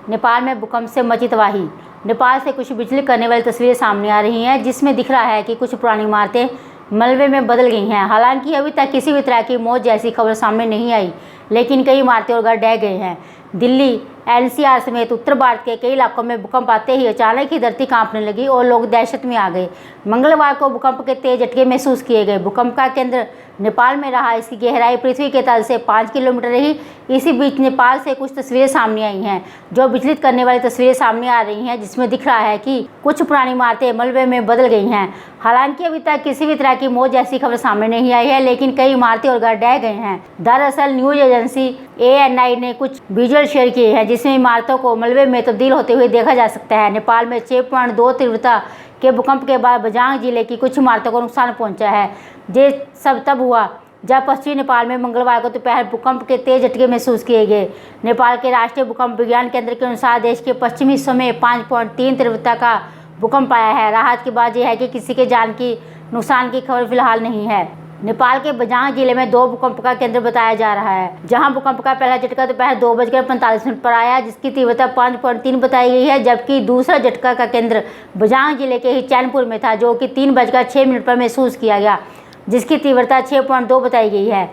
नेपाल में भूकंप से मची तबाही। नेपाल से कुछ विचलित करने वाली तस्वीरें सामने आ रही हैं, जिसमें दिख रहा है कि कुछ पुरानी इमारतें मलबे में बदल गई हैं। हालांकि अभी तक किसी भी तरह की मौत जैसी खबर सामने नहीं आई, लेकिन कई इमारतें और घर ढह गए हैं। दिल्ली, एनसीआर समेत उत्तर भारत के कई इलाकों में भूकंप आते ही अचानक ही धरती कांपने लगी और लोग दहशत में आ गए। मंगलवार को भूकंप के तेज झटके महसूस किए गए। भूकंप का केंद्र नेपाल में रहा। इसकी गहराई पृथ्वी के तल से 5 किलोमीटर रही। इसी बीच नेपाल से कुछ तस्वीरें सामने आई हैं, जो विचलित करने वाली तस्वीरें सामने आ रही हैं, जिसमें दिख रहा है कि कुछ पुरानी इमारतें मलबे में बदल गई हैं। हालांकि अभी तक किसी भी तरह की मौत जैसी खबर सामने नहीं आई है, लेकिन कई इमारतें और घर ढह गए हैं। दरअसल न्यूज एजेंसी ANI ने कुछ विजुअल शेयर किए हैं, जिसमें इमारतों को मलबे में तब्दील होते हुए देखा जा सकता है। नेपाल में 6.2 तीव्रता के भूकंप के बाद बजांग जिले की कुछ इमारतों को नुकसान पहुंचा है। ये सब तब हुआ जब पश्चिमी नेपाल में मंगलवार को दोपहर भूकंप के तेज झटके महसूस किए गए। नेपाल के राष्ट्रीय भूकंप विज्ञान केंद्र के अनुसार देश के पश्चिमी हिस्सों में 5.3 तीव्रता का भूकंप आया है। राहत की बात यह है कि किसी के जान की नुकसान की खबर फिलहाल नहीं है। नेपाल के बजांग जिले में 2 भूकंप का केंद्र बताया जा रहा है, जहां भूकंप का पहला झटका दोपहर 2:45 पर आया, जिसकी तीव्रता 5.3 बताई गई है, जबकि दूसरा झटका का केंद्र बजांग जिले के ही चैनपुर में था, जो कि 3:06 पर महसूस किया गया, जिसकी तीव्रता 6.2 बताई गई है।